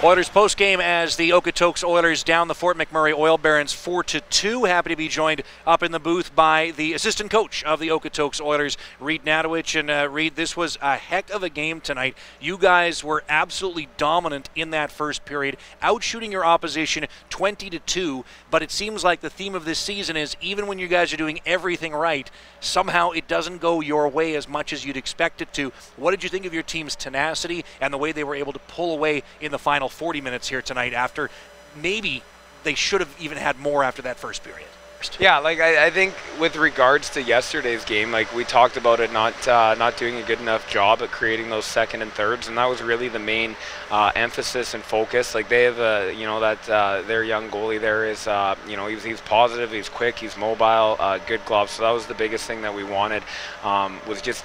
Oilers postgame as the Okotoks Oilers down the Fort McMurray Oil Barons 4-2. Happy to be joined up in the booth by the assistant coach of the Okotoks Oilers, Reed Nadowich. And Reed, this was a heck of a game tonight. You guys were absolutely dominant in that first period, outshooting your opposition 20-2. But it seems like the theme of this season is even when you guys are doing everything right, somehow it doesn't go your way as much as you'd expect it to. What did you think of your team's tenacity and the way they were able to pull away in the final 40 minutes here tonight after maybe they should have even had more after that first period? Yeah, like I think with regards to yesterday's game, like we talked about it not doing a good enough job at creating those second and thirds, and that was really the main emphasis and focus. Like they have their young goalie there is he's positive, he's quick, he's mobile, good gloves. So that was the biggest thing that we wanted, was just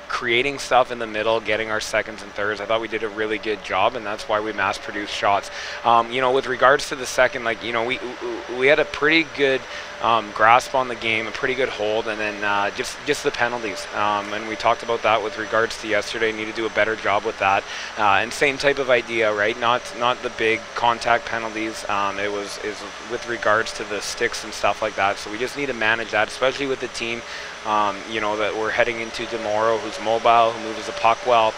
creating stuff in the middle, getting our seconds and thirds. I thought we did a really good job, and that's why we mass-produced shots. With regards to the second, we had a pretty good grasp on the game, a pretty good hold, and then just the penalties. And we talked about that with regards to yesterday. Need to do a better job with that. And same type of idea, right? Not the big contact penalties. It was with regards to the sticks and stuff like that. So we just need to manage that, especially with the team that we're heading into tomorrow, who's mobile, who moves the puck well.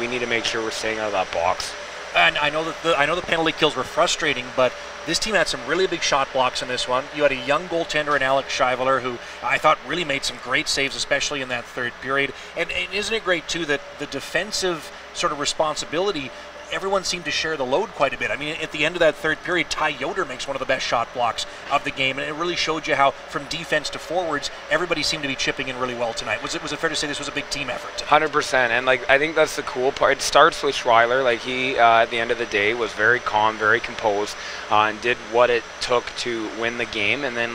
We need to make sure we're staying out of that box. And I know the penalty kills were frustrating, but this team had some really big shot blocks in this one. You had a young goaltender in Alex Scheivler, who I thought really made some great saves, especially in that third period. And isn't it great, too, that the defensive sort of responsibility, everyone seemed to share the load quite a bit. I mean, at the end of that third period, Ty Yoder makes one of the best shot blocks of the game, and it really showed you how, from defense to forwards, everybody seemed to be chipping in really well tonight. Was it fair to say this was a big team effort tonight? 100%, and I think that's the cool part. It starts with Schweiler. He at the end of the day was very calm, very composed, and did what it took to win the game. And then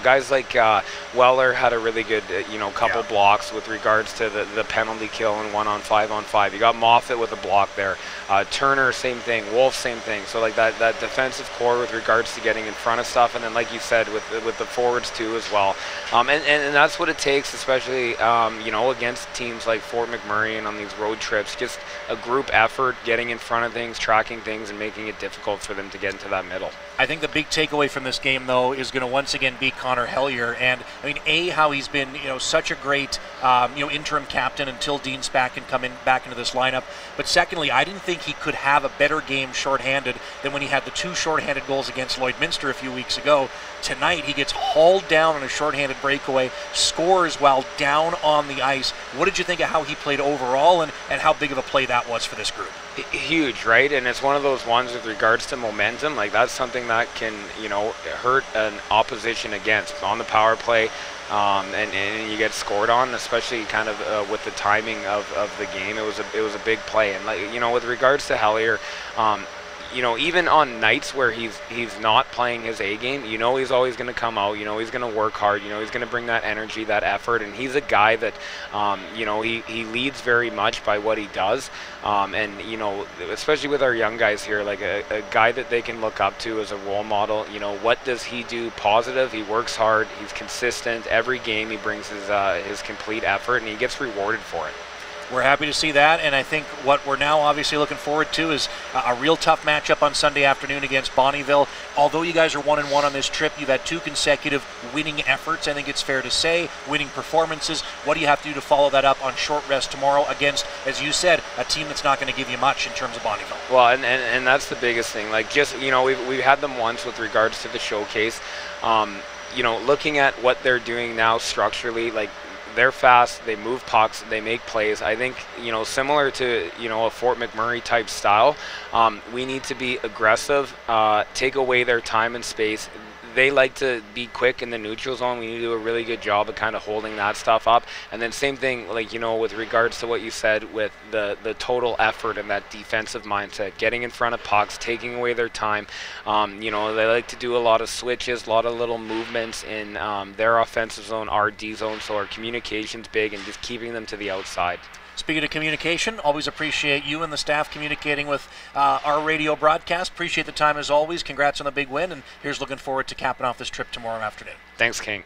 guys like Weller had a really good couple blocks with regards to the penalty kill and 1-on-5-on-5. You got Moffat with a block there. Turner, same thing. Wolf, same thing. So that defensive core with regards to getting in front of stuff, and then like you said with the forwards too as well. And that's what it takes, especially against teams like Fort McMurray and on these road trips. Just a group effort, getting in front of things, tracking things, and making it difficult for them to get into that middle. I think the big takeaway from this game, though, is going to once again be Connor Hellier. And I mean, how he's been such a great interim captain until Dean Spack can come back into this lineup. But secondly, I didn't think he could have a better game shorthanded than when he had the two shorthanded goals against Lloydminster a few weeks ago. Tonight, he gets hauled down on a shorthanded breakaway, scores while down on the ice. What did you think of how he played overall, and how big of a play that was for this group? Huge, right? And it's one of those ones with regards to momentum. That's something that can, hurt an opposition against on the power play. And you get scored on, especially kind of with the timing of the game. It was a big play, and with regards to Hellier, even on nights where he's not playing his A game, he's always going to come out. He's going to work hard. He's going to bring that energy, that effort, and he's a guy that he leads very much by what he does. And especially with our young guys here, like a guy that they can look up to as a role model. What does he do positive? He works hard. He's consistent. Every game he brings his complete effort, and he gets rewarded for it. We're happy to see that, and I think what we're now obviously looking forward to is a real tough matchup on Sunday afternoon against Bonnyville. Although you guys are 1-1 on this trip, you've had two consecutive winning efforts, I think it's fair to say, winning performances. What do you have to do to follow that up on short rest tomorrow against, as you said, a team that's not going to give you much in terms of Bonnyville? Well, and that's the biggest thing. We've had them once with regards to the showcase. Looking at what they're doing now structurally, they're fast, they move pucks, they make plays. I think, similar to, a Fort McMurray type style, we need to be aggressive, take away their time and space. They like to be quick in the neutral zone. We need to do a really good job of kind of holding that stuff up. And then same thing, with regards to what you said with the total effort and that defensive mindset, getting in front of pucks, taking away their time. They like to do a lot of switches, a lot of little movements in their offensive zone, our D zone, so our communication's big, and just keeping them to the outside. Speaking of communication, always appreciate you and the staff communicating with our radio broadcast. Appreciate the time as always. Congrats on the big win, and here's looking forward to capping off this trip tomorrow afternoon. Thanks, King.